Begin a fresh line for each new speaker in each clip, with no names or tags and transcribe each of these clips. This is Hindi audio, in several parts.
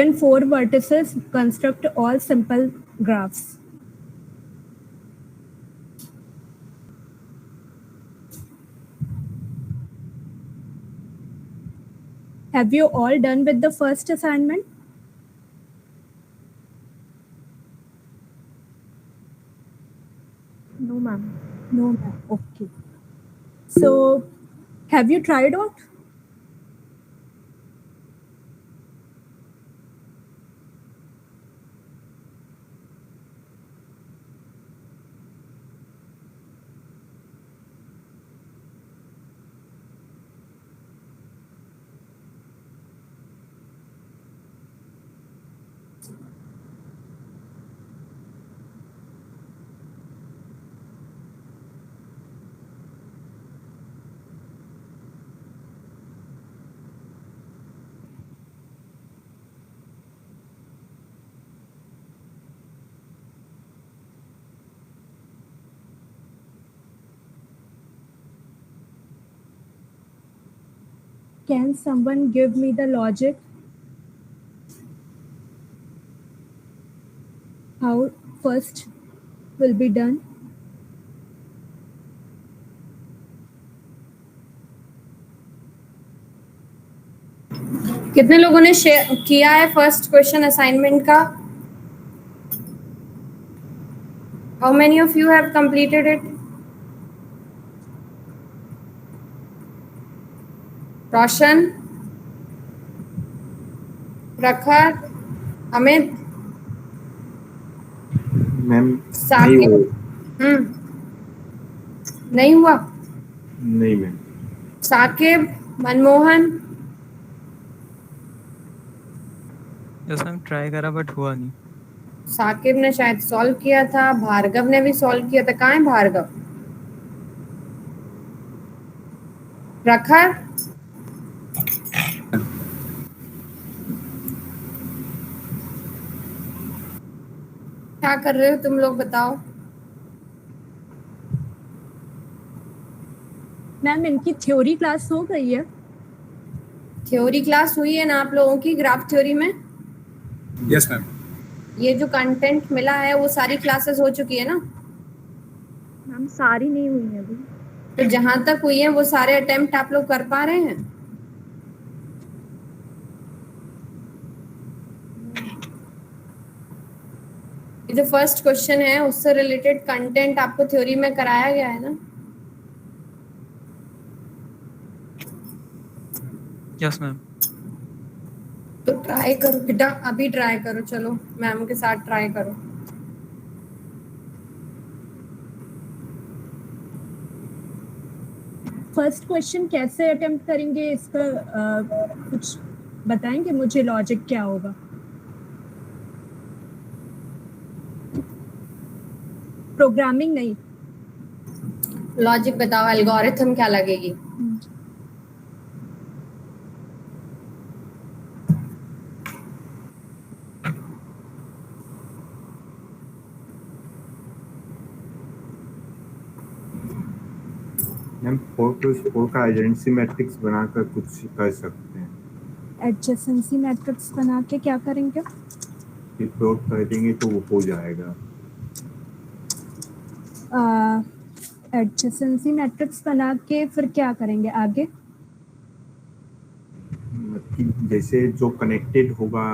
Given 4 vertices, construct all simple graphs. Have you all done with the first assignment?
No, ma'am.
No, ma'am. Okay. So, have you tried out? Can someone give me the logic? How first will be done?
कितने लोगों ने किया है फर्स्ट क्वेश्चन असाइनमेंट का? How many of you have completed it? Roshan, Prakhar, Amit,
ma'am
Saqib, नहीं हुआ?
नहीं ma'am.
Saqib, Manmohan,
yes ma'am, try करा बट हुआ नहीं।
साकिब ने शायद सॉल्व किया था, भार्गव ने भी सॉल्व किया था। कहाँ है भार्गव? प्रखर, क्या कर रहे हो तुम लोग, बताओ?
मैम इनकी थ्योरी क्लास हो गई है?
थ्योरी क्लास हुई है ना आप लोगों की ग्राफ थ्योरी में?
Yes ma'am.
ये जो कंटेंट मिला है वो सारी क्लासेस हो चुकी है ना?
मैम सारी नहीं हुई है अभी।
तो जहां तक हुई है वो सारे अटेम्प्ट आप लोग कर पा रहे हैं? ये जो फर्स्ट क्वेश्चन है उससे रिलेटेड कंटेंट आपको थ्योरी में कराया गया है ना?
Yes ma'am.
तो ट्राई करो बेटा, अभी ट्राई करो, चलो मैम के साथ ट्राई करो।
फर्स्ट क्वेश्चन कैसे अटेम्प्ट करेंगे इसका कुछ बताएंगे मुझे, लॉजिक क्या होगा? प्रोग्रामिंग नहीं,
लॉजिक बताओ, एल्गोरिथम क्या लगेगी?
मैम 4+4 का एडजेंसी मैट्रिक्स बनाकर कुछ कर सकते हैं।
एडजेसेंसी मैट्रिक्स बना के क्या करेंगे?
फिर प्लॉट कर देंगे तो वो हो जाएगा।
एडजेसेंसी मैट्रिक्स बना के फिर क्या करेंगे आगे?
जैसे जो कनेक्टेड होगा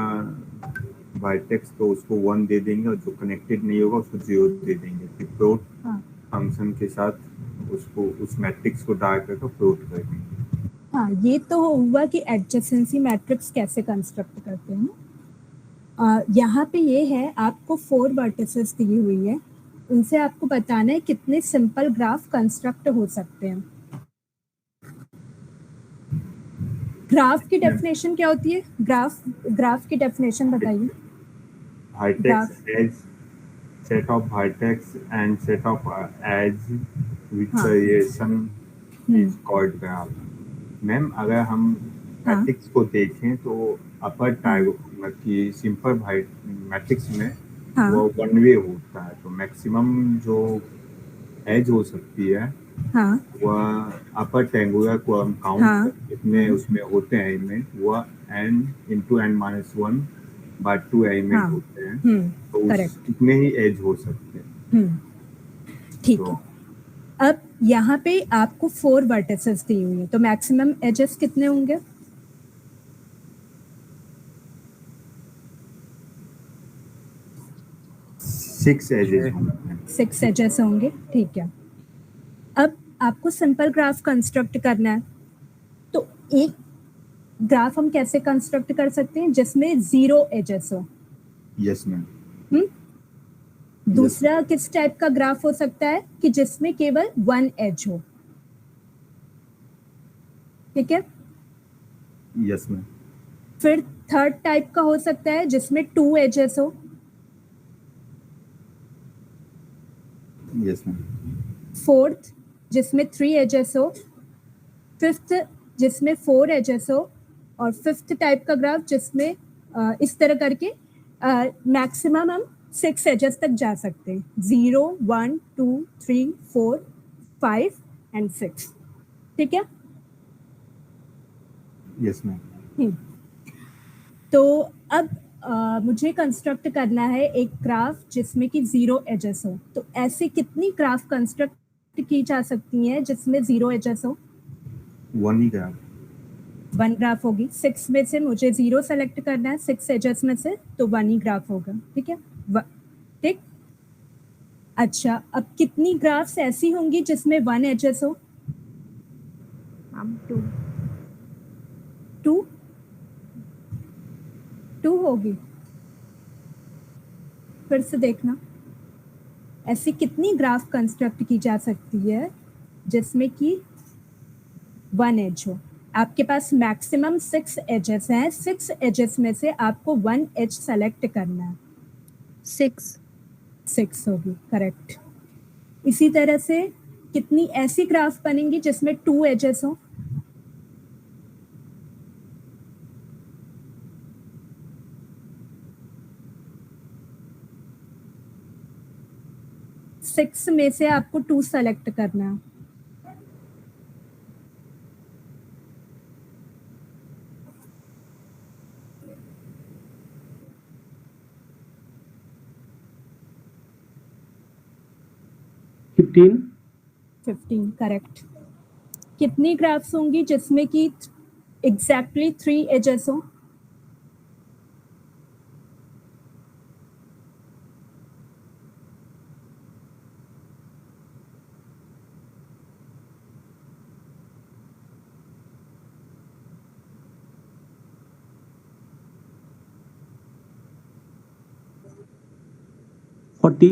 वर्टेक्स तो उसको 1 दे देंगे और जो कनेक्टेड नहीं होगा उसको 0 दे देंगे। फिर प्लॉट फंक्शन के साथ उसको उस मैट्रिक्स को डाल करके प्लॉट कर देंगे।
हाँ, ये तो हुआ कि एडजेसेंसी मैट्रिक्स कैसे कंस्ट्रक्ट करते हैं। यहाँ पे ये है, आपको 4 वर्टिसेस दी हुई है, उनसे आपको बताना है कितने सिंपल ग्राफ कंस्ट्रक्ट हो सकते हैं। ग्राफ की डेफिनेशन क्या होती है? ग्राफ की डेफिनेशन बताइए।
Vertex edge set of vertex and set of edge with variation is called graph। Ma'am अगर हम मैट्रिक्स को देखें तो अपर ट्रायंगल की सिंपल मैट्रिक्स में वो 1 वे होता है, तो मैक्सिमम जो एज हो सकती है वह अपर ट्रायंगुलर को हम काउंट कितने उसमें होते हैं एलिमेंट, वह n × n - 1 बाद 2 एलिमेंट
हाँ।
होते हैं, तो
करेक्ट।
कितने ही एज हो सकते हैं।
ठीक
तो
है। अब यहाँ पे आपको 4 वर्टिसेस दी हुई है, तो मैक्सिमम एजेस कितने होंगे?
6 एजेस होंगे।
6 एजेस होंगे, ठीक है। अब आपको सिंपल ग्राफ कंस्ट्रक्ट करना है, तो एक ग्राफ हम कैसे कंस्ट्रक्ट कर सकते हैं जिसमें 0 एजेस हो?
Yes ma'am.
दूसरा किस टाइप का ग्राफ हो सकता है कि जिसमें केवल 1 एज हो? ठीक है।
Yes ma'am.
फिर थर्ड टाइप का हो सकता है जिसमें 2 एजेस हो।
Yes ma'am.
फोर्थ जिसमें 3 एजेस हो। फिफ्थ जिसमें 4 एजेस हो। और फिफ्थ टाइप का ग्राफ जिसमें इस तरह करके मैक्सिमम हम 6 एजेस तक जा सकते हैं, 0, 1, 2, 3, 4, 5 एंड 6। ठीक है।
Yes ma'am.
तो अब मुझे कंस्ट्रक्ट करना है एक ग्राफ जिसमें कि 0 एजेस हो। तो ऐसे कितनी ग्राफ कंस्ट्रक्ट की जा सकती हैं जिसमें 0 एजेस हो?
1 ही ग्राफ।
1 ग्राफ होगी। 6 में से मुझे 0 सेलेक्ट करना है, 6 एजेस में से, तो 1 ही ग्राफ होगा। ठीक है। ठीक। अच्छा, अब कितनी ग्राफ्स ऐसी होंगी जिसमें 1 एजेस हो?
मैम 2।
2 होगी। फिर से देखना, ऐसी कितनी ग्राफ कंस्ट्रक्ट की जा सकती है जिसमें कि 1 एज हो? आपके पास मैक्सिमम 6 एजेस हैं, 6 एजेस में से आपको 1 एज सेलेक्ट करना है। 6 होगी, करेक्ट। इसी तरह से कितनी ऐसी ग्राफ बनेंगी जिसमें 2 एजेस हो? सिक्स में से आपको 2 सेलेक्ट करना है।
फिफ्टीन।
15, करेक्ट। कितनी ग्राफ्स होंगी जिसमें कि एग्जैक्टली 3 एजेस हो?
फोर्टी।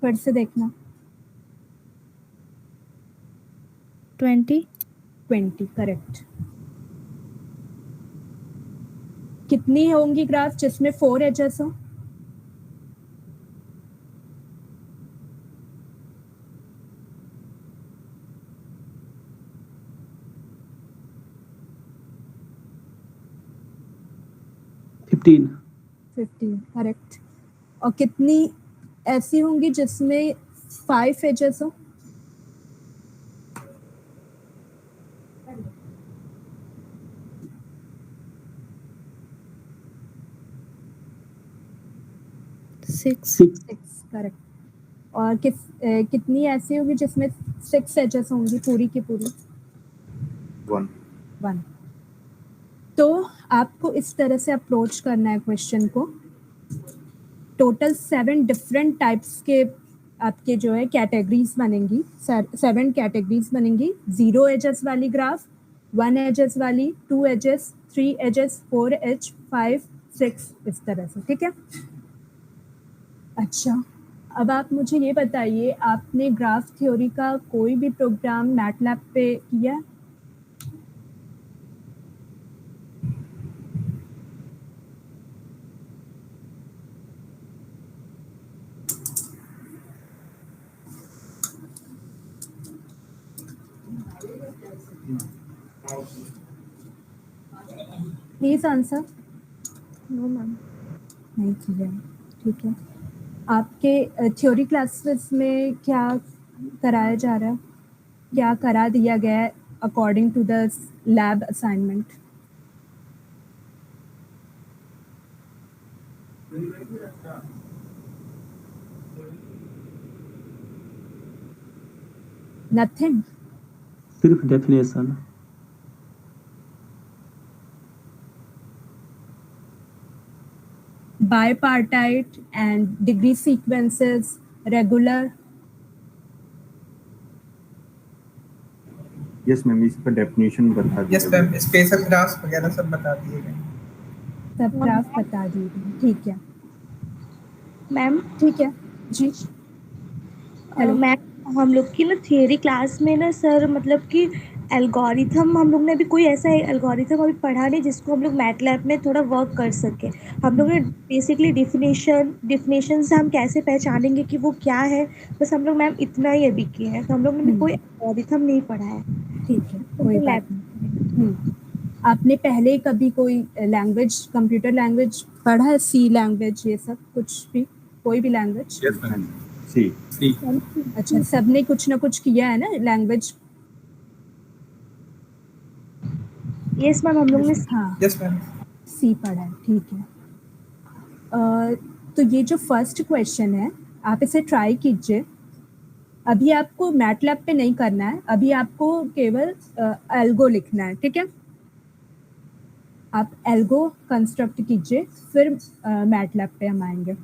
फिर से देखना। 20, करेक्ट। कितनी होंगी ग्राफ जिसमें 4 एजेस हो?
फिफ्टीन।
15, करेक्ट। और कितनी ऐसी होंगी जिसमें 5 एजेस हो?
सिक्स।
6, करेक्ट। और कितनी ऐसी होगी जिसमें 6 एजेस होंगी पूरी की पूरी?
1।
तो आपको इस तरह से अप्रोच करना है क्वेश्चन को। टोटल 7 डिफरेंट टाइप्स के आपके जो है कैटेगरीज बनेंगी, 7 कैटेगरीज बनेंगी। 0 एजेस वाली ग्राफ, 1 एजेस वाली, 2 एजेस, 3 एजेस, 4 एज, 5, 6, इस तरह से। ठीक है। अच्छा, अब आप मुझे ये बताइए, आपने ग्राफ थ्योरी का कोई भी प्रोग्राम मैटलैब पे किया? Please answer.
No ma'am.
नहीं किया। ठीक है। आपके थ्योरी क्लासेस में क्या कराया जा रहा है, क्या करा दिया गया है according to the lab assignment? Nothing.
सिर्फ definition.
Bipartite and degree sequences, regular.
Yes ma'am, इसका डेफिनेशन बता
यस
दिया
मैम, स्पेशल ग्राफ्स वगैरह सब बता दिए गए।
सब ग्राफ बता दिए। ठीक है,
मैम
ठीक है जी। हेलो।
मैम हम लोग की ना थियरी क्लास में ना सर मतलब कि एल्गोरिथम हम लोग ने अभी कोई ऐसा एल्गोरिथम अभी पढ़ा नहीं जिसको हम लोग मैटलैब में थोड़ा वर्क कर सके। हम लोग ने बेसिकली डिफिनेशन से हम कैसे पहचानेंगे कि वो क्या है, बस हम लोग मैम इतना ही अभी किए हैं, तो हम लोग ने कोई एल्गोरिथम नहीं पढ़ा है।
ठीक है,
तो
कोई
वो
बात
लैब
नहीं। आपने पहले कभी कोई लैंग्वेज, कंप्यूटर लैंग्वेज पढ़ा है? सी लैंग्वेज, ये सब कुछ भी, कोई भी लैंग्वेज?
यस मैम,
सी।
सी।
अच्छा, सबने कुछ ना कुछ किया है ना लैंग्वेज?
यस मैम हम लोग ने
हाँ,
यस मैम।
सी पढ़ा है, ठीक है। तो ये जो फर्स्ट क्वेश्चन है, आप इसे ट्राई कीजिए। अभी आपको मैटलैब पे नहीं करना है, अभी आपको केवल एल्गो लिखना है, ठीक है? आप एल्गो कंस्ट्रक्ट कीजिए, फिर मैटलैब पे हम आएंगे।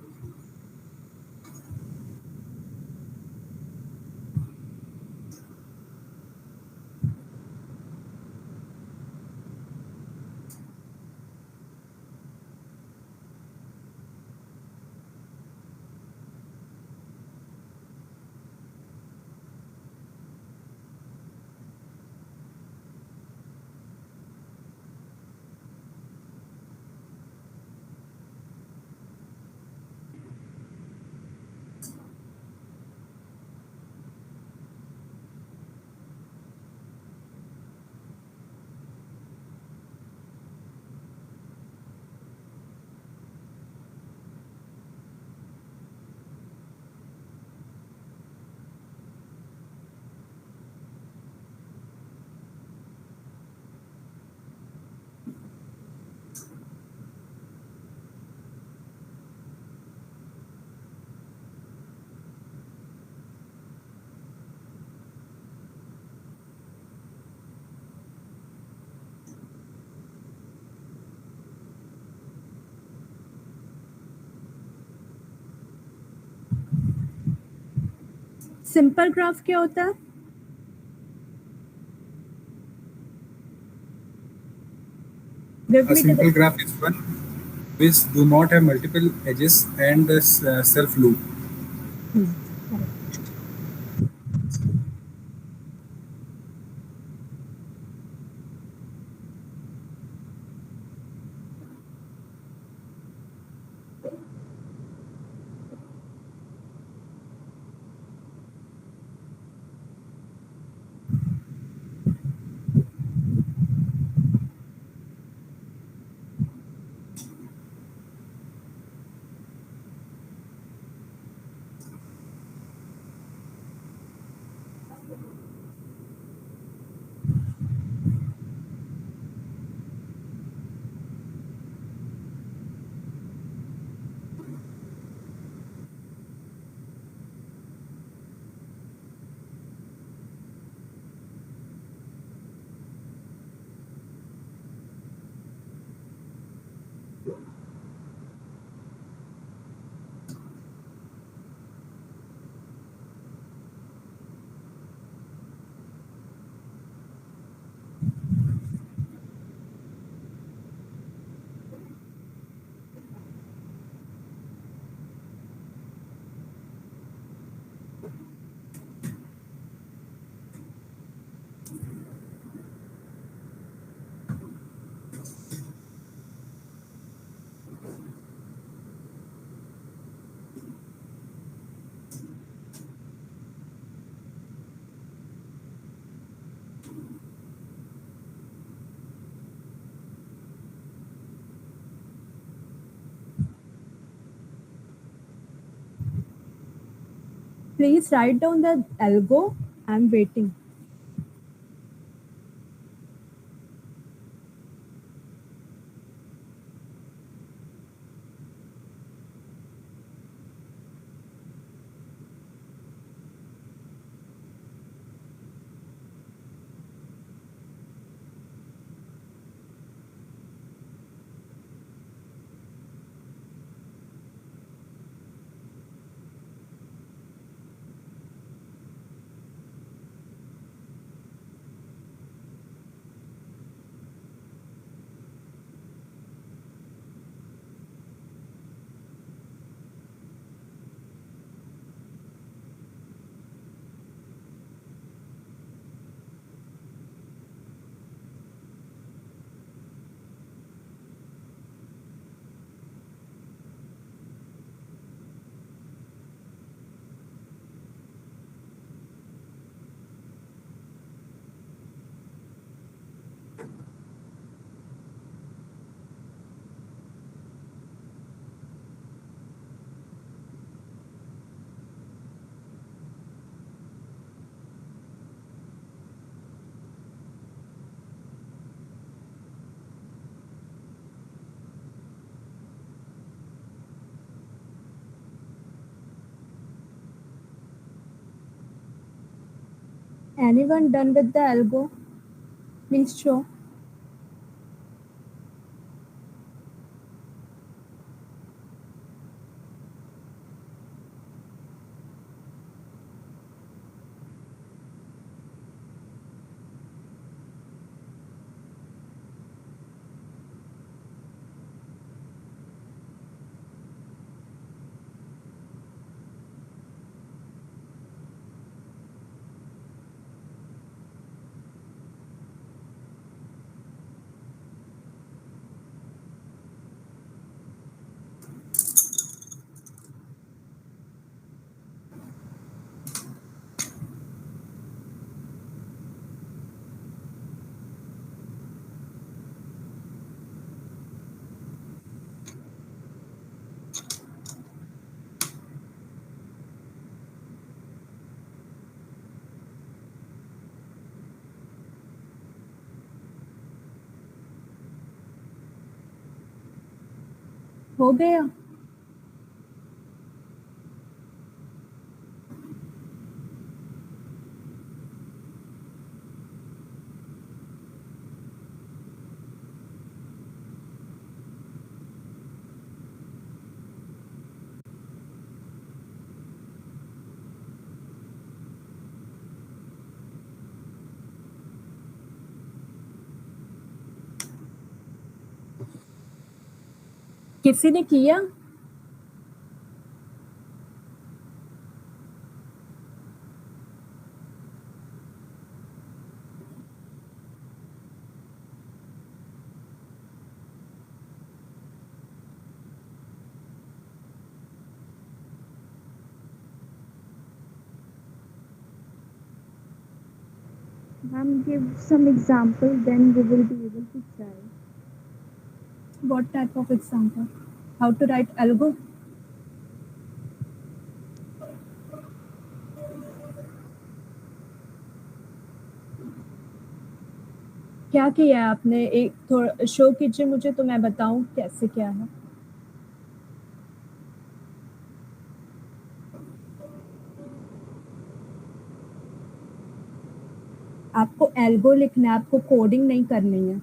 सिंपल ग्राफ क्या होता है?
A simple graph is one which do not have multiple edges and the self loop.
Please write down the algo. I'm waiting. Anyone done with the algo? Please show. हो गया? किसी ने किया?
Ma'am, give some example, then we will be able to try.
What type of example? How to write algo? क्या किया है आपने? एक थोड़ा शो कीजिए मुझे तो मैं बताऊं कैसे क्या है। आपको एल्गो लिखना है, आपको कोडिंग नहीं करनी है।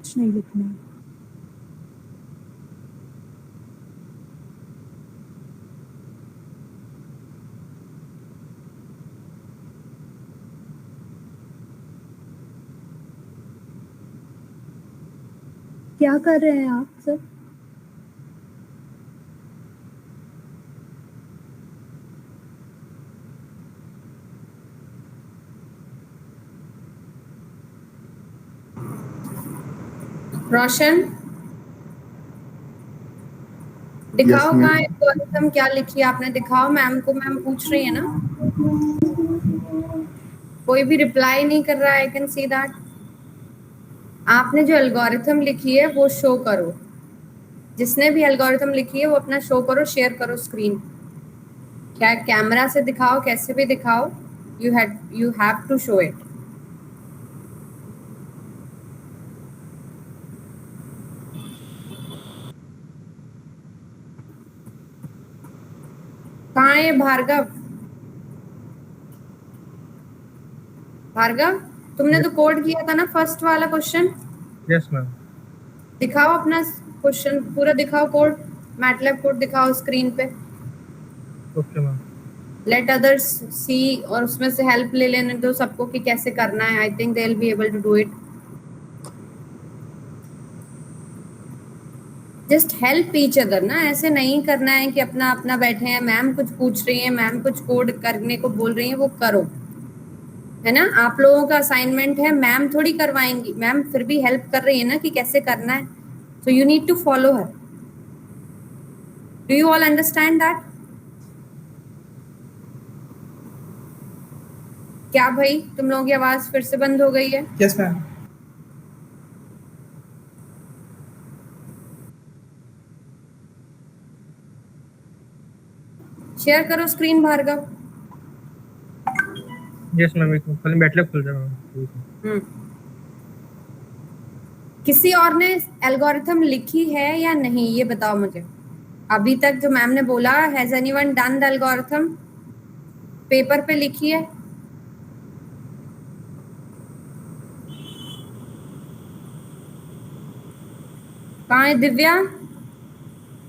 कुछ नहीं लिखना है। क्या कर रहे हैं आप सर?
रोशन दिखाओ कहाँ है एल्गोरिथम, क्या लिखी है आपने? दिखाओ मैम को, मैम पूछ रही है ना। कोई भी रिप्लाई नहीं कर रहा है। I can see that. आपने जो एल्गोरिथम लिखी है वो शो करो। जिसने भी एल्गोरिथम लिखी है वो अपना शो करो, शेयर करो स्क्रीन। क्या कैमरा से दिखाओ, कैसे भी दिखाओ। You have to show it. कहाँ है भार्गव? भार्गव तुमने तो कोड किया था ना फर्स्ट वाला क्वेश्चन?
Yes ma'am.
दिखाओ अपना क्वेश्चन पूरा, दिखाओ कोड, मैटलैब कोड दिखाओ स्क्रीन पे।
Okay ma'am.
लेट अदर्स सी और उसमें से हेल्प ले लेने दो सबको कि कैसे करना है. I think they will be able to do it. Just help each other ना, ऐसे नहीं करना है कि अपना अपना बैठे हैं, मैम कुछ पूछ रही है, मैम कुछ कोड करने को बोल रही है, वो करो, है ना. आप लोगों का असाइनमेंट है, मैम थोड़ी करवाएंगी, मैम फिर भी हेल्प कर रही है ना कि कैसे करना है. So you need to follow her. Do you all understand that? क्या भाई तुम लोगों की आवाज फिर से बंद हो गई है?
Yes ma'am.
शेयर करो स्क्रीन भार्गव.
यस मैम, एक खाली मैटलैब खुल जाएगा.
किसी और ने एल्गोरिथम लिखी है या नहीं, ये बताओ मुझे. अभी तक जो मैम ने बोला, has anyone done the algorithm? Paper पे लिखी है? कहाँ है दिव्या?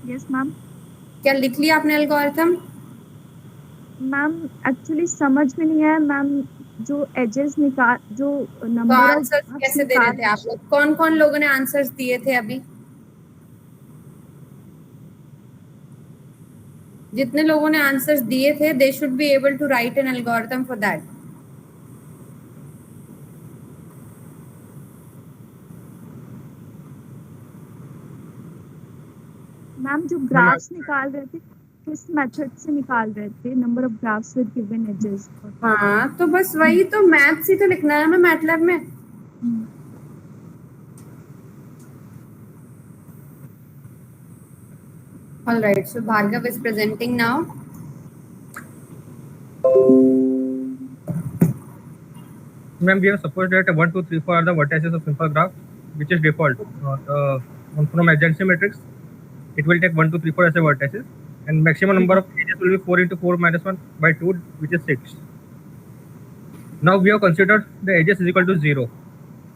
Yes ma'am.
क्या लिख लिया आपने एल्गोरिथम?
मैम एक्चुअली समझ में नहीं आया मैम, जो एजेस निकाल, जो
तो
नंबर
आंसर्स कैसे दे रहे थे आप लोग? कौन कौन लोगों ने आंसर्स दिए थे अभी? जितने लोगों ने आंसर्स दिए थे, they should be able to write an algorithm for that.
Ma'am जो ग्राफ्स निकाल रहे थे किस मेथड से निकाल रहे थे, number of graphs with given edges?
हाँ तो बस वही तो मैथ्स ही तो लिखना है ना मैटलैब में. All right, so Bhargav is presenting now.
Ma'am, we have supposed that 1, 2, 3, 4 are the vertices of simple graph, which is default. From adjacency matrix, it will take 1, 2, 3, 4 as a vertices, and maximum number of edges will be 4 into 4 minus 1 by 2, which is 6. Now we have considered the edges is equal to 0.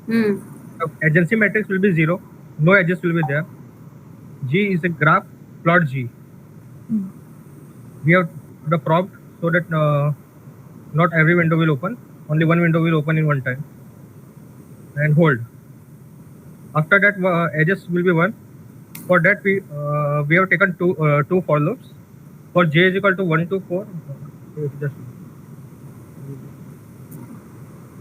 Adjacency matrix will be 0, no edges will be there. G is a graph, plot G. We have the prompt so that not every window will open, only one window will open in one time, and hold. After that edges will be 1. For that we have taken two for loops. For j is equal to 1 to 4.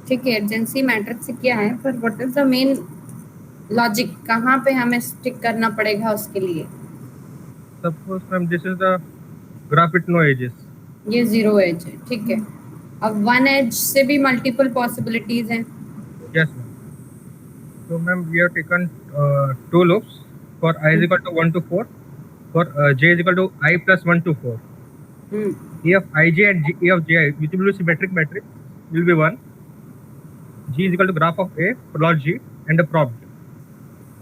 ठीक है, एडजेंसी मैट्रिक्स क्या है, पर what is the main logic, कहाँ पे हमें स्टिक करना पड़ेगा उसके लिए?
Suppose ma'am this is the graph with no edges.
ये 0 एज है, ठीक है. अब 1 एज से भी मल्टीपल पॉसिबिलिटीज हैं.
Yes ma'am. So ma'am we have taken two loops. For I is equal to 1 to 4. For j is equal to I plus 1 to 4. E of ij and E of ji, which will be symmetric matrix, will be 1. G is equal to graph of A, plot G, and the prompt.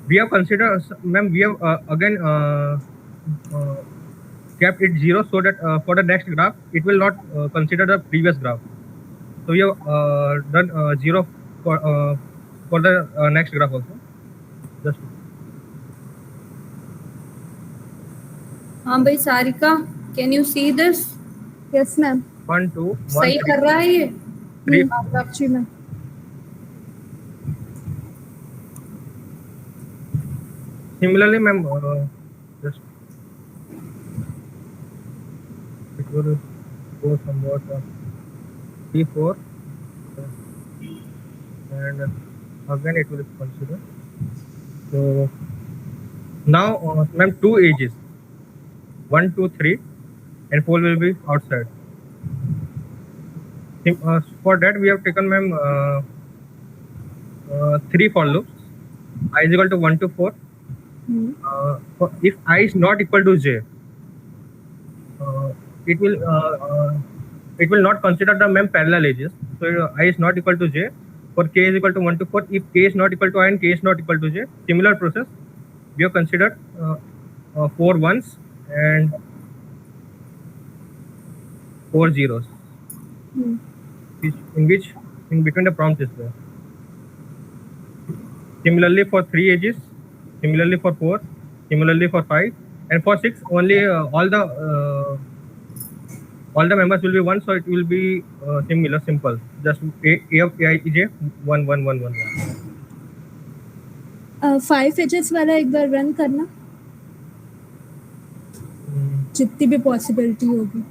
We have considered, ma'am, we have again kept it 0 so that for the next graph, it will not consider the previous graph. So we have done 0 for the next graph also. Just
हाँ भाई Sarika, can you see this?
Yes ma'am.
1, 2, 1,
सही
3,
कर रहा है ये
3.
जी ma'am.
Similarly, ma'am, just it will go somewhat 3, 4, and again it will consider. So now, ma'am, 2 edges, 1, 2, 3, and 4 will be outside. For that, we have taken, ma'am, 3 for loops. I is equal to 1 to 4. If I is not equal to j, it will not consider the ma'am parallel edges. So I is not equal to j. For k is equal to 1 to 4, if k is not equal to I and k is not equal to j, similar process. We have considered 4 ones and 4 zeros, in between the prompt is there. Similarly for 3 edges, similarly for 4, similarly for 5, and for 6 only all the all the members will be one, so it will be similar, simple. Just A of Aij 1 1 1 1 1.
5 edges वाला एक बार रन करना, जितनी भी पॉसिबिलिटी होगी।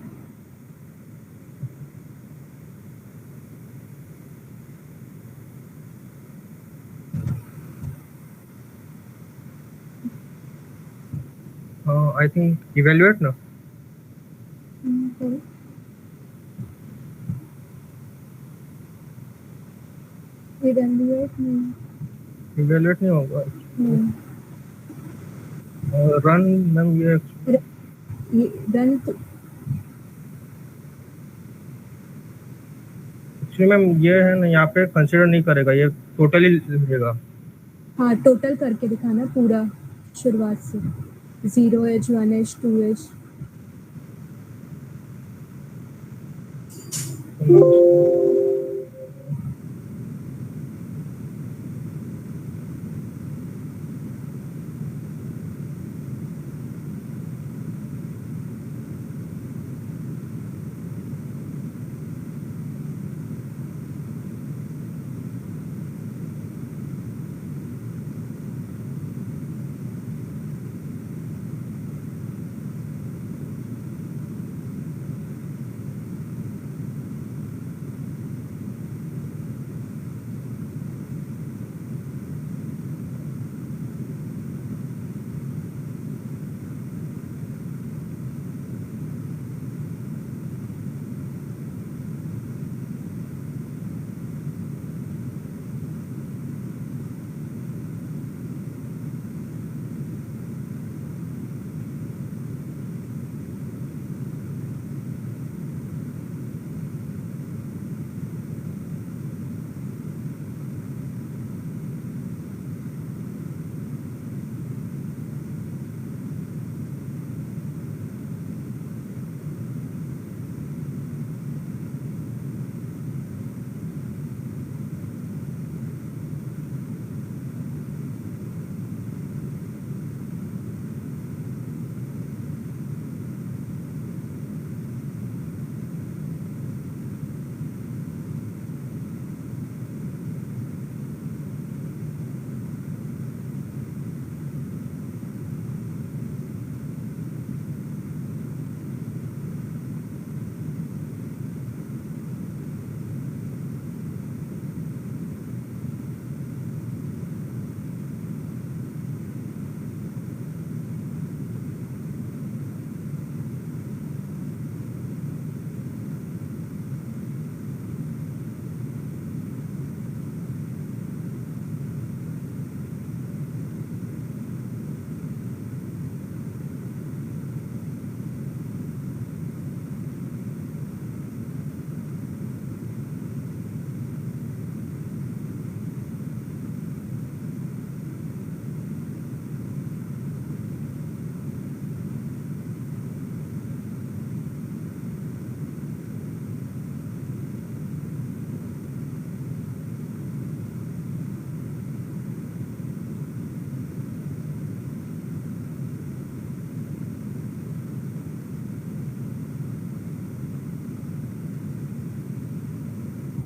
I think evaluate now.
Evaluate
नहीं होगा। रन मैम ये
रन
एक्चुअली मैम ये है ना, यहाँ पे कंसीडर नहीं करेगा, ये टोटली लेगा।
हाँ, टोटल करके दिखाना पूरा शुरुआत से, 0 एज 1 एज 2 एज।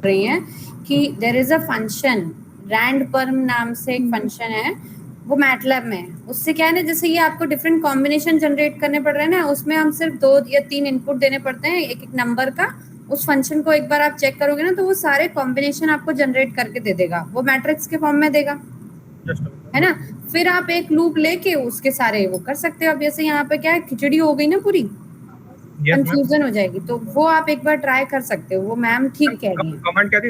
रही हैं कि there is a function rand perm नाम से एक फंक्शन है, वो मैटलैब में है। उससे क्या है ना, जैसे ये आपको डिफरेंट कॉम्बिनेशन जनरेट करने पड़ रहे हैं ना, उसमें हम सिर्फ 2 या 3 इनपुट देने पड़ते हैं एक एक नंबर का। उस फंक्शन को एक बार आप चेक करोगे ना, तो वो सारे कॉम्बिनेशन आपको जनरेट करके दे देगा, वो मैट्रिक्स के फॉर्म में देगा, है ना। फिर आप एक लूप लेके उसके सारे वो कर सकते हो। अब जैसे यहाँ पे क्या है, खिचड़ी हो गई ना पूरी, कंफ्यूजन हो जाएगी, तो वो आप एक बार ट्राई कर सकते हो। वो मैम ठीक कह रही है।
कमांड क्या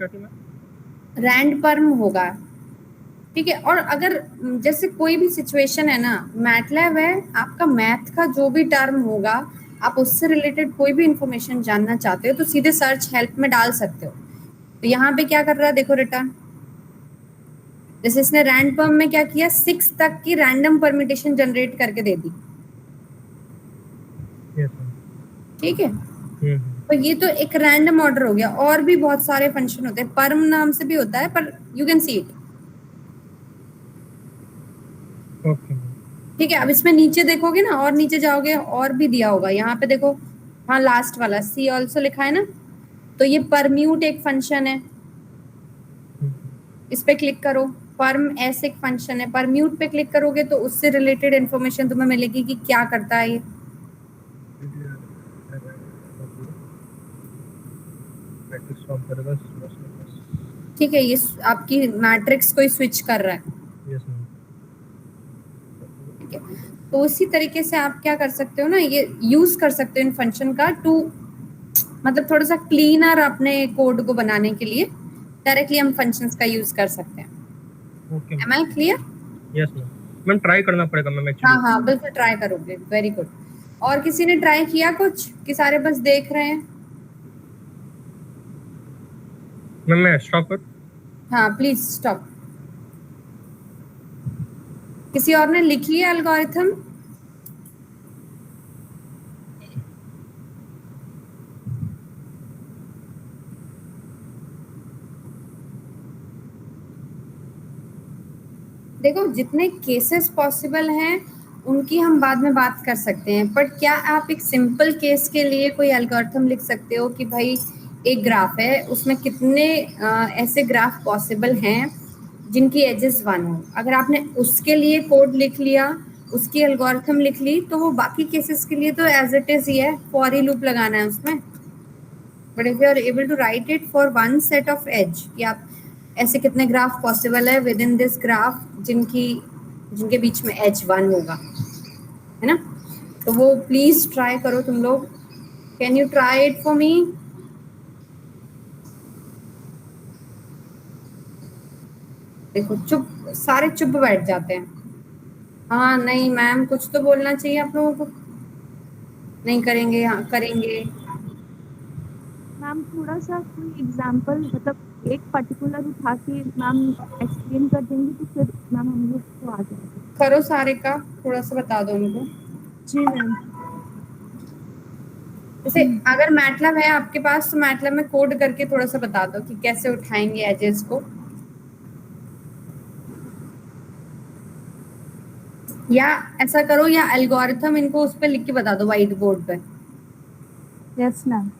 थी मैम?
रैंड परम होगा, ठीक है। और अगर जैसे कोई भी सिचुएशन है ना, मैटलैब है, आपका मैथ का जो भी टर्म होगा, आप उससे रिलेटेड कोई भी इंफॉर्मेशन जानना चाहते हो तो सीधे सर्च हेल्प में डाल सकते हो। तो यहाँ पे क्या कर रहा है देखो, रिटर्न, जैसे इसने रैंड परम में क्या किया, 6 तक की रैंडम परम्यूटेशन जनरेट करके दे दी, ठीक है। तो ये तो एक रैंडम ऑर्डर हो गया। और भी बहुत सारे फंक्शन होते हैं, परम नाम से भी होता है, पर यू कैन सी इट, ठीक है। अब इसमें नीचे देखोगे ना, और नीचे जाओगे और भी दिया होगा। यहाँ पे देखो हाँ लास्ट वाला सी ऑल्सो लिखा है ना, तो ये परम्यूट एक फंक्शन है, इस पे क्लिक करो। परम एस एक फंक्शन है, परम्यूट पे क्लिक करोगे तो उससे रिलेटेड इंफॉर्मेशन तुम्हें मिलेगी कि क्या करता है ये। ठीक है, ये आपकी मैट्रिक्स को स्विच कर रहा है।
Yes ma'am.
ठीक है, तो इसी तरीके से आप क्या कर सकते हो ना, ये यूज कर सकते हो इन फंक्शन का टू, मतलब थोड़ा सा क्लीनर अपने कोड को बनाने के लिए डायरेक्टली हम फंक्शंस का यूज कर सकते हैं।
Okay
am I clear?
Yes ma'am. Ma'am try करना पड़ेगा मैम
हाँ
एक्चुअली।
हाँ बिल्कुल ट्राई करोगे, वेरी गुड। और किसी ने ट्राई किया कुछ कि सारे बस देख रहे हैं?
मैम मैं स्टॉप कर।
हाँ प्लीज स्टॉप। किसी और ने लिखी है एल्गोरिथम? देखो जितने केसेस पॉसिबल हैं उनकी हम बाद में बात कर सकते हैं, बट क्या आप एक सिंपल केस के लिए कोई एल्गोरिथम लिख सकते हो कि भाई एक ग्राफ है, उसमें कितने ऐसे ग्राफ पॉसिबल हैं जिनकी एजेस 1 हो। अगर आपने उसके लिए कोड लिख लिया, उसकी एल्गोरिथम लिख ली, तो वो बाकी केसेस के लिए तो एज इट इज ही है, फॉर ही लूप लगाना है उसमें। But if you are able to write it for one set of edge, कि आप ऐसे कितने ग्राफ पॉसिबल है विद इन दिस ग्राफ जिनके बीच में एज 1 होगा, है ना, तो वो प्लीज ट्राई करो तुम लोग। Can you try it for me? देखो चुप, सारे चुप बैठ जाते हैं। हाँ नहीं मैम, कुछ तो बोलना चाहिए आप लोगों को। नहीं करेंगे? हाँ करेंगे।
मैम थोड़ा सा कोई एग्जांपल मतलब एक पर्टिकुलर उठा के मैम एक्सप्लेन कर देंगी तो फिर मैम हम लोग को आ जाएगा।
करो सारे का, थोड़ा सा बता दो उनको।
जी मैम।
जैसे अगर मैटलब है आपके पास तो मैटलब में कोड करके थोड़ा सा बता दो कि कैसे उठाएंगे एजेस को, या ऐसा करो, या एल्गोरिथम इनको उस पर लिख के बता दो व्हाइट बोर्ड पे।
Yes ma'am.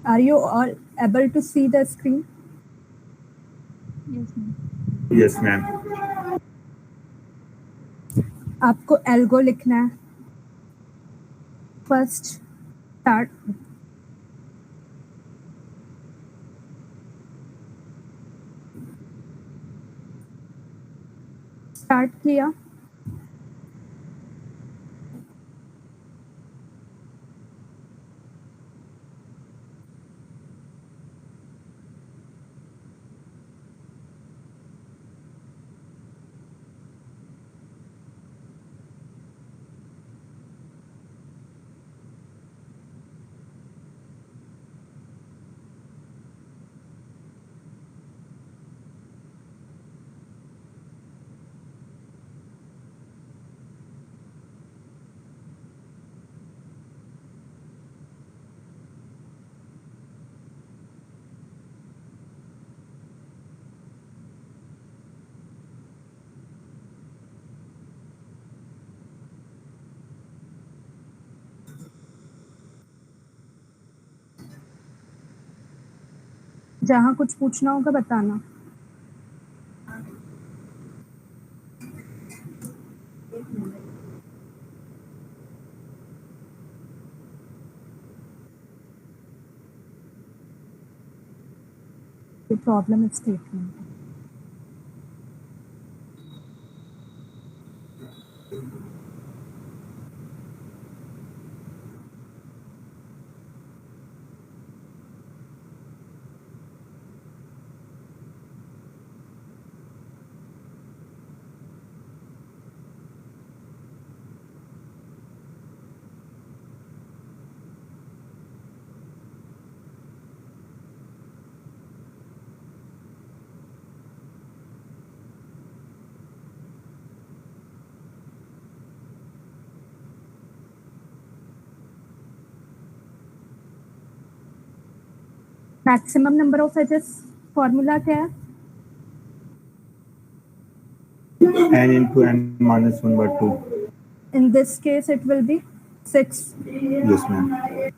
Are you all able to see the screen?
Yes ma'am.
Yes ma'am.
आपको एल्गो लिखना है। फर्स्ट स्टार्ट, स्टार्ट किया, जहाँ कुछ पूछना होगा बताना। The problem is statement. Maximum number of edges formula क्या है?
n into n minus 1 by 2.
In this case it will be 6.
Yes, ma'am.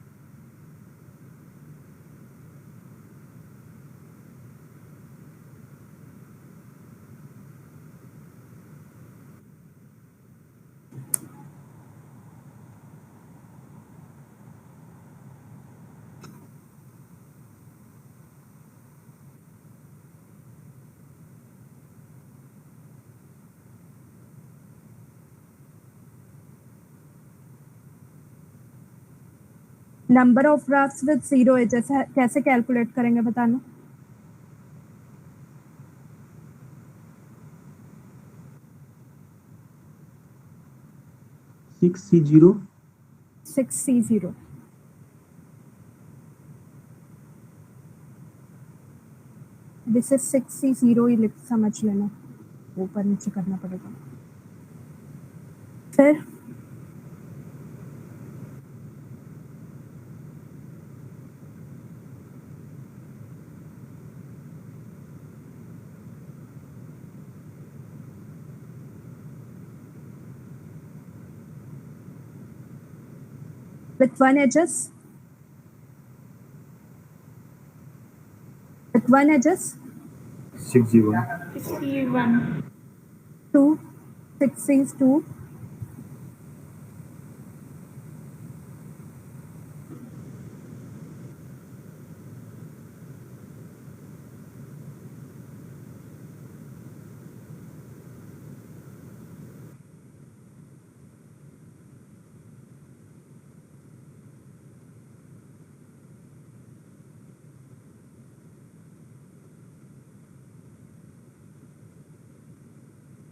Number of graphs with 0 edges कैसे कैलकुलेट करेंगे बताना।
C0
6C0 this is 6C0 ही समझ लेना, ऊपर नीचे करना पड़ेगा। फिर with one edges, with one edges
6G1.
2 6 is 2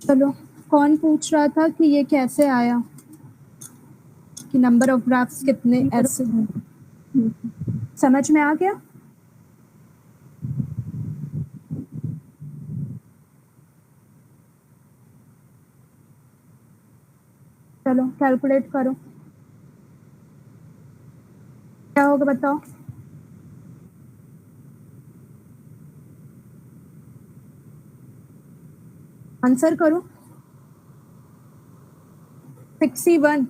चलो कौन पूछ रहा था कि ये कैसे आया कि नंबर ऑफ ग्राफ्स कितने ऐसे समझ में आ गया? चलो कैलकुलेट करो क्या होगा बताओ। आंसर करो। 61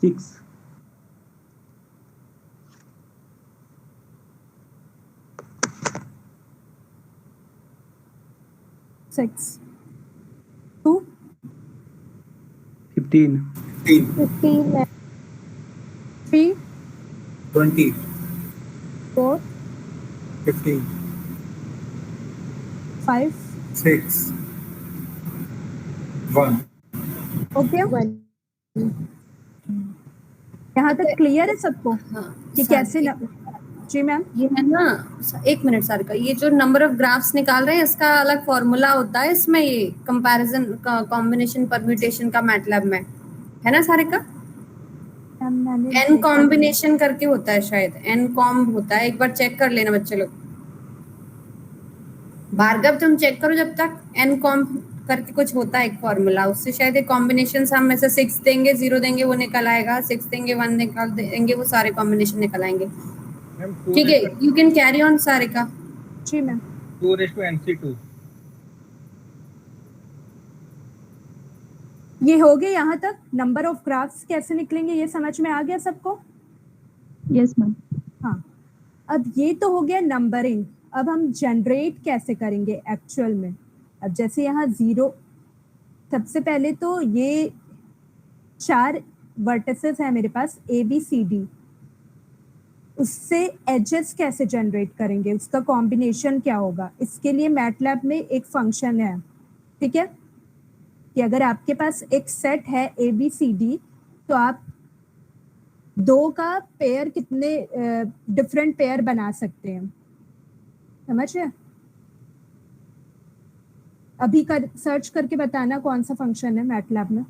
6
6 2
15
15 3
20
4
15
5
6 1
ओके यहाँ तक क्लियर है सबको कि कैसे जी मैम।
ये है ना, एक मिनट सारिका, ये जो नंबर ऑफ ग्राफ्स निकाल रहे हैं इसका अलग फॉर्मूला होता है इसमें, ये कंपैरिजन कॉम्बिनेशन परम्यूटेशन का मैटलैब में है ना सारिका। एन कॉम्बिनेशन करके होता है शायद, एन कॉम्ब होता है, एक बार चेक कर लेना बच्चे लोग। भार्गव तुम चेक करो जब तक, एन कॉम्ब करके कुछ होता है एक फॉर्मूला, उससे शायद एक कॉम्बिनेशन हम में से 6 देंगे 0 देंगे वो निकल आएगा, 6 देंगे 1 निकाल देंगे वो सारे कॉम्बिनेशन निकल आएंगे। ठीक है, you can carry on Sarika.
जी मैम।
2:NC2
ये हो गए यहाँ तक। नंबर ऑफ ग्राफ्स कैसे निकलेंगे ये समझ में आ गया सबको?
Yes ma'am.
हाँ अब ये तो हो गया नंबरिंग। अब हम जनरेट कैसे करेंगे एक्चुअल में? अब जैसे यहाँ 0, सबसे पहले तो ये 4 वर्टिसेस है मेरे पास ABCD, उससे एजेस कैसे जनरेट करेंगे, उसका कॉम्बिनेशन क्या होगा? इसके लिए मैटलैब में एक फंक्शन है, ठीक है, कि अगर आपके पास एक सेट है ABCD तो आप 2 का पेयर कितने डिफरेंट पेयर बना सकते हैं, समझ रहे? अभी सर्च करके बताना कौन सा फंक्शन है मैटलैब में।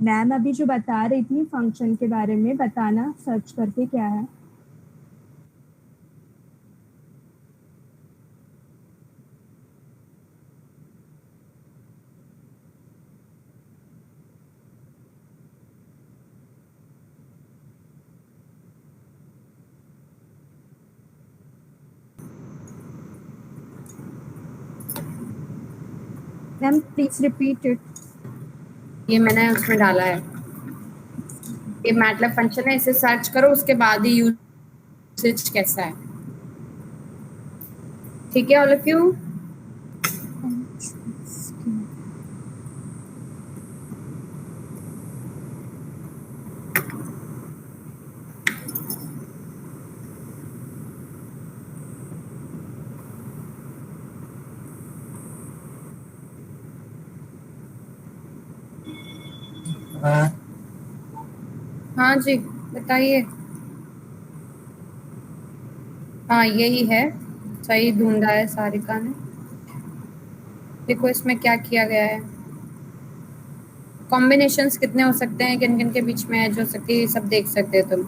मैम अभी जो बता रही थी फंक्शन के बारे में, बताना सर्च करके क्या है। Ma'am please repeat it.
ये मैंने उसमें डाला है, ये मैटलैब फंक्शन है, इसे सर्च करो, उसके बाद ही यूसेज कैसा है। ठीक है ऑल ऑफ यू? हाँ जी बताइए। हाँ यही है, सही ढूंढा है सारिका ने। देखो इसमें क्या किया गया है, कॉम्बिनेशंस कितने हो सकते हैं, किन किन के बीच में एज हो सकती है, ये सब देख सकते हो तुम।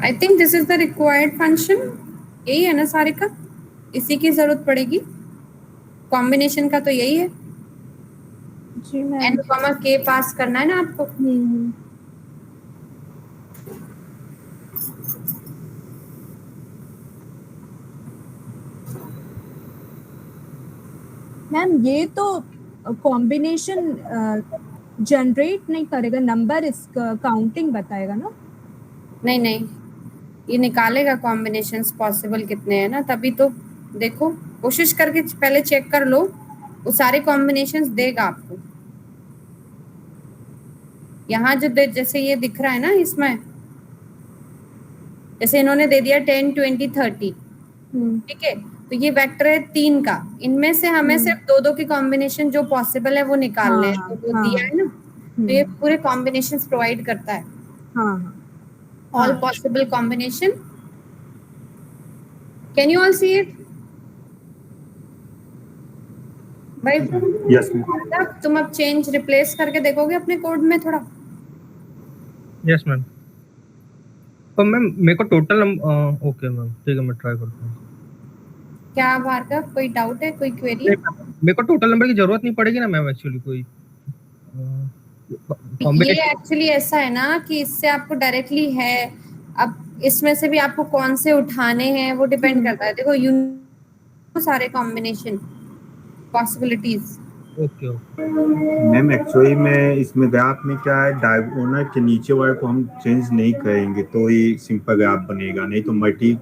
I think this is the required function, यही है ना सारिका? इसी की जरूरत पड़ेगी, कॉम्बिनेशन का तो यही है।
जी मैम।
एन कॉमा के पास करना है ना आपको।
मैम ये तो कॉम्बिनेशन जनरेट नहीं करेगा, नंबर इसका काउंटिंग बताएगा ना?
नहीं नहीं, ये निकालेगा कॉम्बिनेशंस पॉसिबल कितने हैं ना, तभी तो। देखो कोशिश करके पहले चेक कर लो, वो सारे कॉम्बिनेशंस देगा आपको। यहाँ जो जैसे ये दिख रहा है ना, इसमें जैसे इन्होंने दे दिया 10 20 30, ठीक है, तो ये वेक्टर है 3 का, इनमें से हमें सिर्फ 2 की कॉम्बिनेशन जो पॉसिबल है वो निकालने हैं, तो वो दिया है ना, तो ये पूरे कॉम्बिनेशंस प्रोवाइड करता है। All possible combination, can you all see it? भाई
यस
तुम अब चेंज रिप्लेस करके देखोगे अपने कोड में थोड़ा?
Yes ma'am. तो मैम मेरे को टोटल ओके मैम, ठीक है मैं ट्राई करता हूँ।
क्या भार्गव, कोई डाउट है, कोई क्वेरी?
मेरे को टोटल नंबर की जरूरत नहीं पड़ेगी ना मैम एक्चुअली कोई
ये एक्चुअली ऐसा है ना कि इससे आपको डायरेक्टली है, अब इसमें से भी आपको कौन से उठाने हैं वो डिपेंड करता है। देखो यू सारे combination possibilities.
Okay
ma'am actually में इसमें ग्राफ में क्या है, डायगोनल के नीचे वाले को हम चेंज नहीं करेंगे तो ये सिंपल ग्राफ बनेगा, नहीं तो मल्टी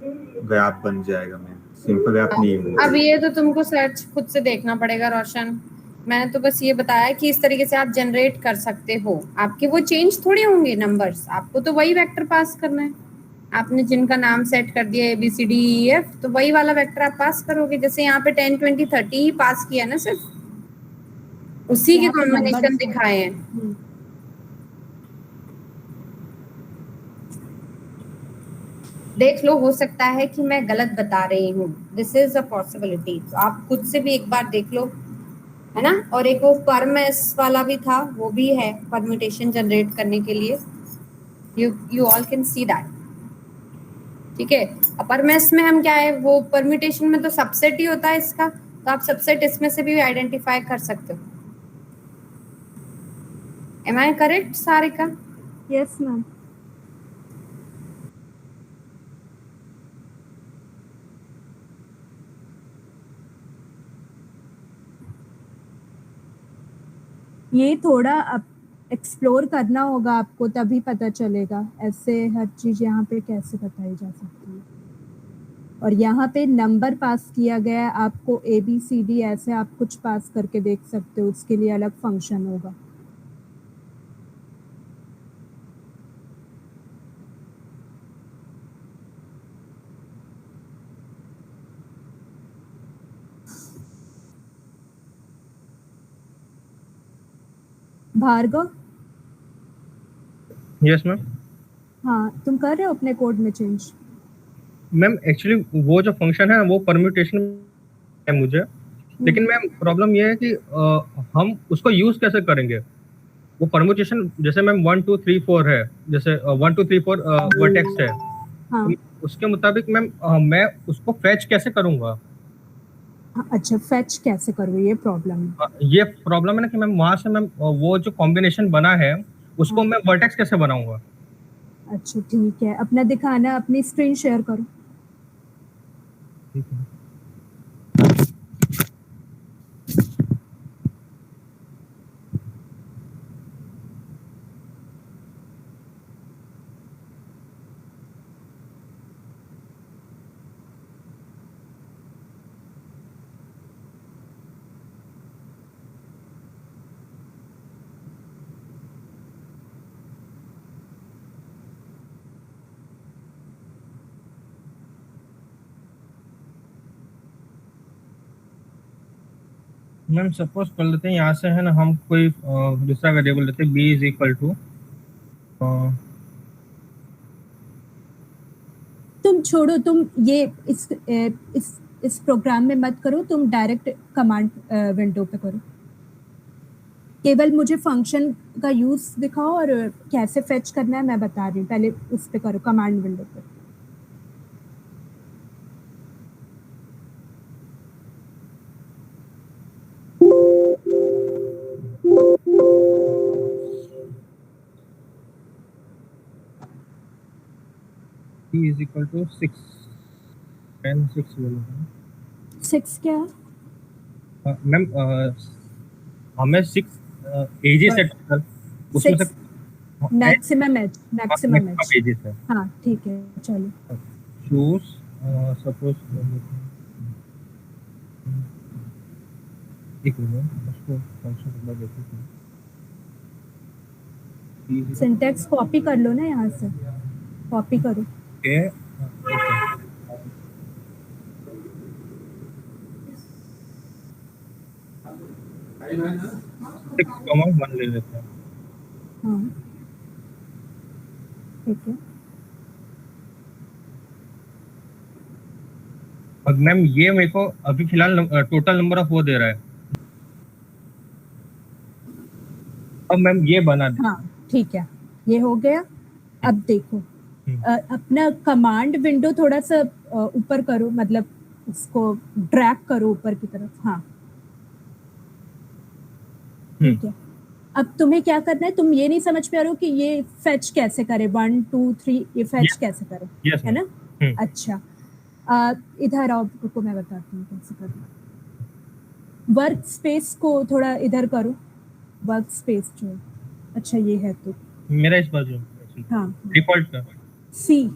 ग्राफ बन जाएगा मैम, सिंपल ग्राफ नहीं होगा।
अब ये तो तुमको सर्च खुद से देखना पड़ेगा रोशन, मैंने तो बस ये बताया कि इस तरीके से आप जनरेट कर सकते हो, आपके वो चेंज थोड़े होंगे नंबर्स, आपको तो वही वेक्टर पास करना है। आपने जिनका नाम सेट कर दिया ABCDEF, तो वही वाला वेक्टर आप पास करोगे। जैसे यहाँ पे 10 20 30 ही पास किया ना, सिर्फ उसी के कॉम्बिनेशन दिखाए हैं। देख लो, हो सकता है कि मैं गलत बता रही हूँ, दिस इज अ पॉसिबिलिटी, तो आप खुद से भी एक बार देख लो, है ना। और एक वो परमेस वाला भी था, वो भी है परम्यूटेशन जनरेट करने के लिए, you all can see that. ठीक है। अपर मेस में हम क्या है, वो परम्यूटेशन में तो सबसेट ही होता है इसका, तो आप सबसेट इसमें से भी आइडेंटिफाई कर सकते हो। Am I correct Sarika?
Yes ma'am. ये थोड़ा एक्सप्लोर करना होगा आपको, तभी पता चलेगा। ऐसे हर चीज यहाँ पे कैसे बताई जा सकती है। और यहाँ पे नंबर पास किया गया है आपको, ABCD ऐसे आप कुछ पास करके देख सकते हो, उसके लिए अलग फंक्शन होगा। भार्गव?
Yes ma'am.
हाँ, तुम कर रहे हो अपने कोड में चेंज?
मैम एक्चुअली वो जो फंक्शन है वो परम्यूटेशन है मुझे, लेकिन मैम प्रॉब्लम ये है कि हम उसको यूज कैसे करेंगे? वो परम्यूटेशन जैसे मैम 1 2 3 4 है, जैसे 1 2 3 4 वर्टेक्स है,
हाँ।
तो उसके मुताबिक मैम मैं उसको फैच कैसे करूंगा?
अच्छा, फेच कैसे करो, ये प्रॉब्लम है।
ये प्रॉब्लम है ना कि मैम वहां से मैम वो जो कॉम्बिनेशन बना है उसको मैं वर्टेक्स कैसे बनाऊंगा?
अच्छा ठीक है, अपना दिखाना, अपनी स्क्रीन शेयर करो।
ठीक है। मैम सपोज कर लेते हैं यहाँ से है ना, हम कोई दूसरा वेरिएबल लेते हैं, b इज इक्वल टू,
तुम छोड़ो, तुम ये इस प्रोग्राम में मत करो, तुम डायरेक्ट कमांड विंडो पे करो। केवल मुझे फंक्शन का यूज दिखाओ और कैसे फेच करना है मैं बता रही हूँ, पहले उस पे करो, कमांड विंडो पे।
b इज इक्वल टू 6 10 6 ले लेते हैं।
6 क्या है?
मैम हमें 6 एजेस है टोटल, उसमें से
maximum edge, maximum edge.
Edges है।
हाँ ठीक है, चलो।
चूज सपोज एक मिनट, उसको फंक्शन नंबर देते हैं।
सिंटैक्स कॉपी कर लो ना, यहाँ से कॉपी करो।
ओके, सिक्स कॉमा 1 ले लेते हैं।
हाँ ठीक है।
अब मैम ये मेरे को अभी फिलहाल टोटल नंबर ऑफ वो दे रहा है। अब मैम ये बना दे।
हाँ ठीक है, ये हो गया। अब देखो, अपना कमांड विंडो थोड़ा सा ऊपर करो, मतलब उसको ड्रैग करो ऊपर की तरफ। हाँ ठीक है। अब तुम्हें क्या करना है, तुम ये नहीं समझ पा रहे हो कि ये फेच कैसे करे, 1 2 3 ये फेच कैसे करे, है ना? अच्छा, इधर आओ, रुको मैं बताती हूँ कैसे करना। वर्क स्पेस को थोड़ा इधर करो, वर्क स्पेस जो, अच्छा ये है तो
मेरा इस बाजू।
हाँ
डिफॉल्ट का
सी,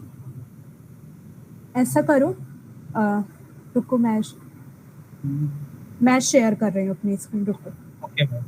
ऐसा करो। रुको, मैं शेयर कर रही हूँ अपनी स्क्रीन, रुको।
Okay ma'am.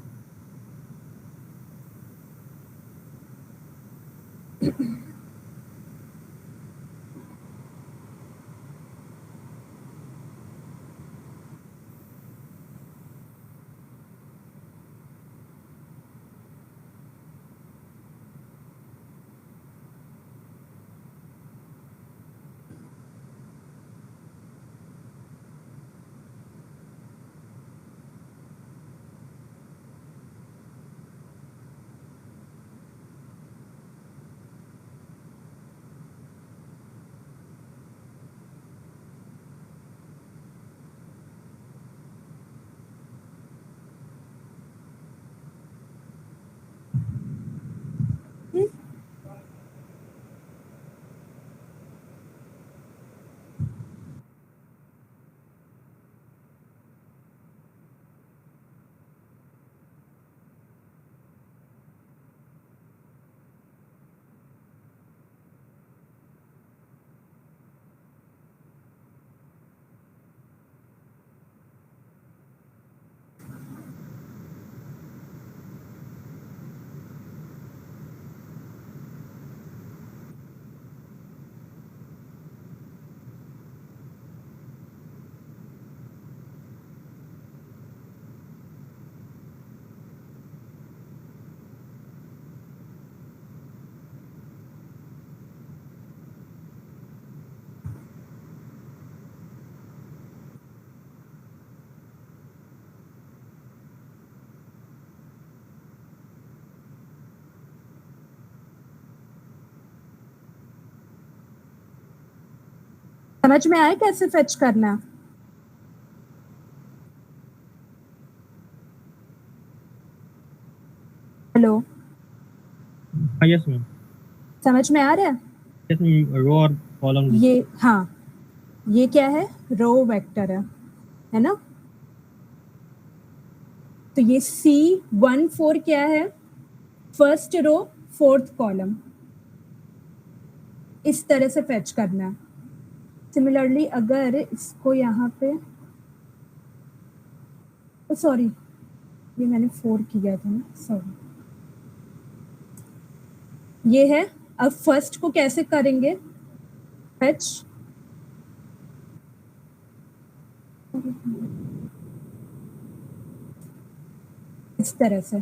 समझ में आया कैसे फेच करना? हेलो,
यस मैम,
समझ में आ रहा है?
यस मैम, रो और कॉलम।
ये हाँ, ये क्या है? रो वेक्टर है ना? तो ये C14 क्या है? First row fourth column. इस तरह से फेच करना है। सिमिलरली अगर इसको यहाँ पे, सॉरी ये मैंने 4 किया था ना, सॉरी, ये है। अब फर्स्ट को कैसे करेंगे फेच? इस तरह से।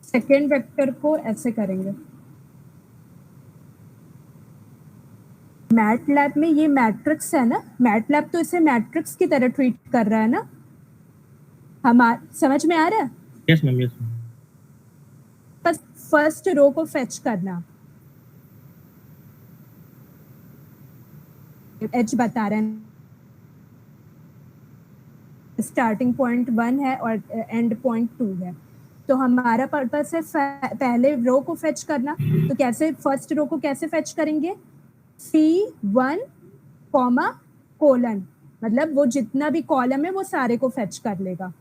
सेकेंड वेक्टर को ऐसे करेंगे। मैटलैब में ये मैट्रिक्स है ना, मैटलैब तो इसे मैट्रिक्स की तरह ट्रीट कर रहा है ना। समझ में आ रहा है?
Yes ma'am, yes ma'am.
बस फर्स्ट रो को फेच करना। एच बता रहे हैं, स्टार्टिंग पॉइंट 1 है और एंड पॉइंट 2 है। तो हमारा पर्पस है पहले रो को फेच करना। तो कैसे फर्स्ट रो को कैसे फेच करेंगे? C1 कॉमा कोलन, मतलब वो जितना भी कॉलम है वो सारे को फेच कर लेगा।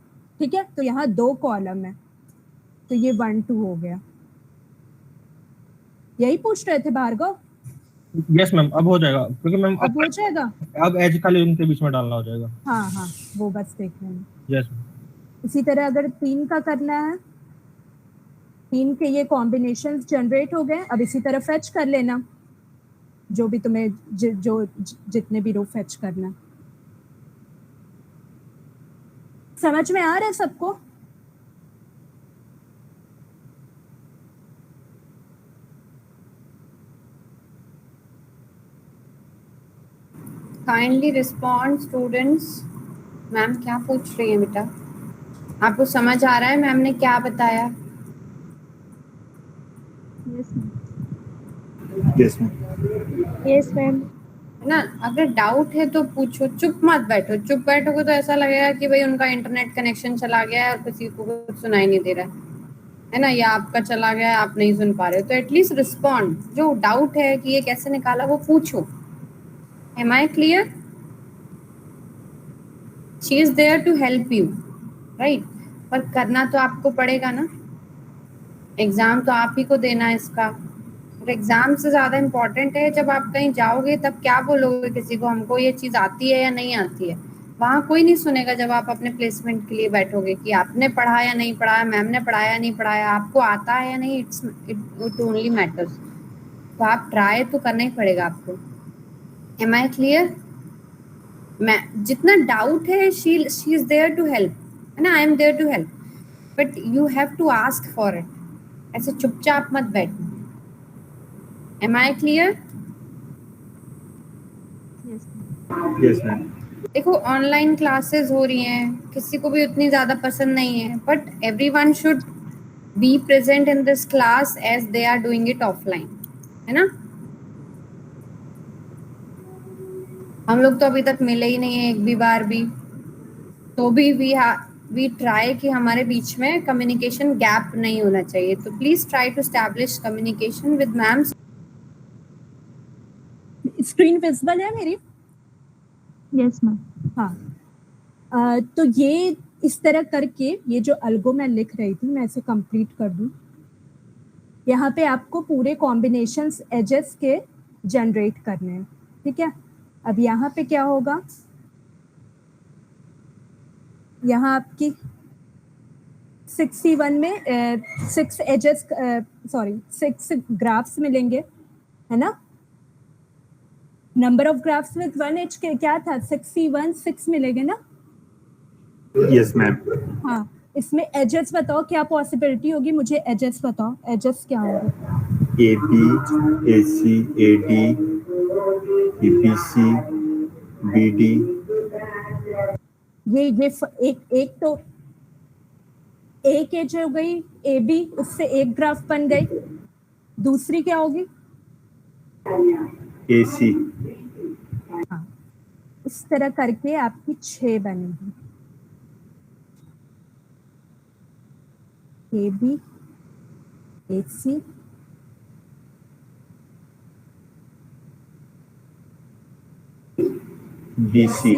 ठीक है, तो यहाँ 2 कॉलम है, तो ये 1 2 हो गया। यही पूछ रहे थे भार्गव?
यस मैम, अब हो जाएगा, क्योंकि मैम
अब हो जाएगा।
अब एज खाली उनके बीच में डालना हो जाएगा।
हाँ हाँ, वो बस देख लेंगे।
यस।
इसी तरह अगर 3 का करना है, 3 के ये कॉम्बिनेशंस जनरेट हो गए। अब इसी तरह फेच कर लेना जो भी तुम्हें जितने भी रो फेच करना। समझ में आ रहा है सबको?
Kindly respond students. मैम क्या पूछ रही है बेटा? आपको समझ आ रहा है मैम ने क्या बताया?
Yes ma'am.
Yes ma'am.
है ना? अगर डाउट है तो पूछो, चुप मत बैठो। चुप बैठोगे तो ऐसा लगेगा कि भाई उनका इंटरनेट कनेक्शन चला गया है और किसी को कुछ सुनाई नहीं दे रहा है ना, या आपका चला गया है, आप नहीं सुन पा रहे हो। तो एटलीस्ट रिस्पॉन्ड। जो डाउट है कि ये कैसे निकाला वो पूछो। Am I clear? She is there to help you, right? पर करना तो आपको पड़ेगा ना, एग्जाम तो आप ही को देना है इसका। और एग्जाम से ज्यादा इम्पोर्टेंट है जब आप कहीं जाओगे तब क्या बोलोगे किसी को, हमको ये चीज आती है या नहीं आती है। वहां कोई नहीं सुनेगा जब आप अपने प्लेसमेंट के लिए बैठोगे कि आपने पढ़ा या नहीं पढ़ा, मैम ने पढ़ाया या नहीं पढ़ाया, आपको आता है या नहीं। It only matters. तो आप ट्राई तो करना ही पड़ेगा आपको। Am I clear? मैं जितना डाउट है, she is there to help, है ना, I am there to help, but you have to ask for it. ऐसे चुपचाप मत बैठो। Am I clear?
Yes ma'am.
देखो ऑनलाइन क्लासेस हो रही हैं, किसी को भी उतनी ज्यादा पसंद नहीं है, but everyone should be present in this class as they are doing it offline, है ना? हम लोग तो अभी तक मिले ही नहीं है एक भी बार भी, तो भी वी ट्राई कि हमारे बीच में कम्युनिकेशन गैप नहीं होना चाहिए। तो please try to establish communication with ma'am.
Screen visible है मेरी?
Yes ma'am.
हाँ, तो ये इस तरह करके ये जो अल्गो मैं लिख रही थी मैं इसे कंप्लीट कर दूं। यहाँ पे आपको पूरे कॉम्बिनेशंस एजेस के जनरेट करने हैं। ठीक है, अब यहाँ पे क्या होगा, यहाँ आपकी 61 में 6 एजेस, सॉरी 6 ग्राफ्स मिलेंगे, है ना? Number of graphs with 1 edge के क्या था? 61 6 मिलेंगे ना?
Yes ma'am.
हाँ, इसमें एजेस बताओ क्या पॉसिबिलिटी होगी, मुझे एजेस बताओ, एजेस क्या होंगे?
AB, AC, AD, EPC, BD।
ये एक तो एक एज हो गई AB, उससे एक ग्राफ बन गई। दूसरी क्या होगी?
AC,
हाँ, इस तरह करके आपकी 6 बनेगी। AB, AC,
BC,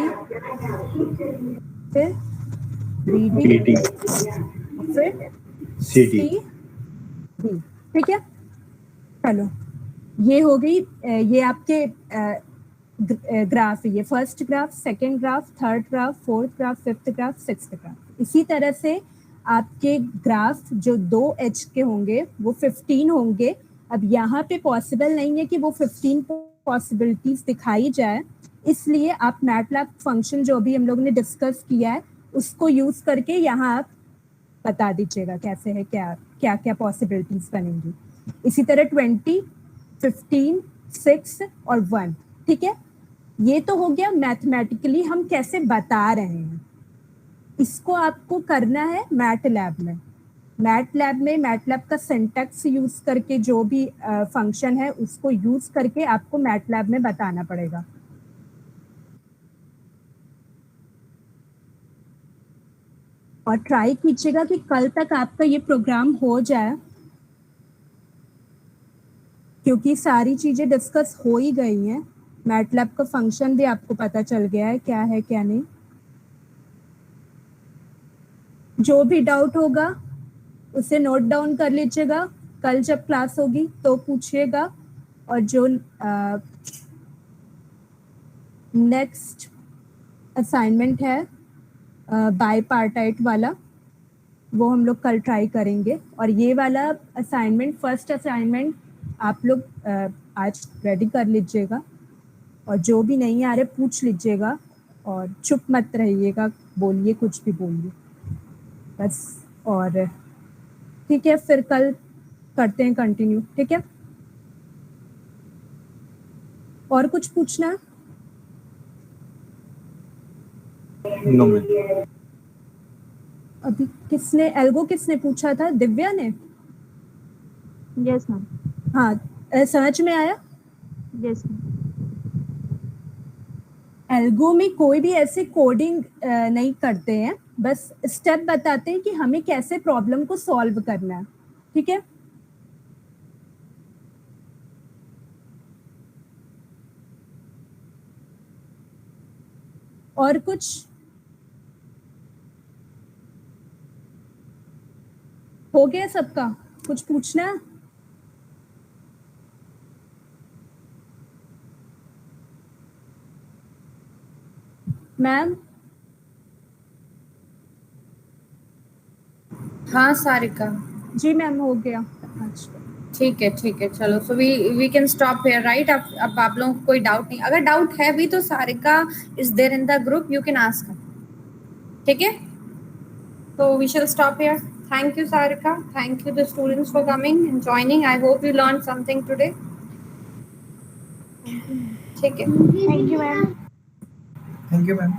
फिर BD,
BD,
फिर
CD।
CD। ठीक है, चलो ये हो गई ये आपके ग्राफ है, ये first graph, second graph, third graph, fourth graph, fifth graph, sixth graph. इसी तरह से आपके ग्राफ जो 2H के होंगे वो 15 होंगे। अब यहाँ पे पॉसिबल नहीं है कि वो 15 पॉसिबिलिटीज दिखाई जाए, इसलिए आप मैटलैब फंक्शन जो अभी हम लोग ने डिस्कस किया है उसको यूज करके यहाँ आप बता दीजिएगा कैसे है, क्या क्या क्या पॉसिबिलिटीज बनेंगी। इसी तरह 20, 15, 6 और 1। ठीक है, ये तो हो गया मैथमेटिकली हम कैसे बता रहे हैं। इसको आपको करना है मैटलैब में। मैटलैब में मैटलैब का सिंटैक्स यूज करके जो भी फंक्शन है उसको यूज करके आपको मैटलैब में बताना पड़ेगा। और ट्राई कीजिएगा कि कल तक आपका ये प्रोग्राम हो जाए, क्योंकि सारी चीजें डिस्कस हो ही गई हैं। मैटलैब का फंक्शन भी आपको पता चल गया है क्या है क्या नहीं। जो भी डाउट होगा उसे नोट डाउन कर लीजिएगा, कल जब क्लास होगी तो पूछिएगा। और जो नेक्स्ट असाइनमेंट है बाईपार्टाइट वाला वो हम लोग कल ट्राई करेंगे। और ये वाला असाइनमेंट, फर्स्ट असाइनमेंट आप लोग आज रेडी कर लीजिएगा। और जो भी नहीं आ रहे पूछ लीजिएगा और चुप मत रहिएगा, बोलिए, कुछ भी बोलिए बस। और ठीक है, फिर कल करते हैं कंटिन्यू। ठीक है, और कुछ पूछना?
No ma'am.
अभी किसने एल्गो किसने पूछा था? दिव्या ने?
Yes ma'am.
हाँ, समझ में आया?
Yes ma'am.
एल्गो में कोई भी ऐसे कोडिंग नहीं करते हैं, बस स्टेप बताते हैं कि हमें कैसे प्रॉब्लम को सॉल्व करना है। ठीक है, और कुछ हो गया सबका? कुछ पूछना है? मैम?
हाँ सारिका।
जी मैम, हो गया। अच्छा,
ठीक है, चलो। So we can stop here, right? अब आप लोगों को कोई डाउट नहीं, अगर डाउट है भी तो Sarika is there in the group, you can ask. ठीक है, so we shall stop here. Thank you Sarika, thank you the students for coming and joining. I hope you learned something today. ठीक है,
thank you ma'am.
Thank you, ma'am.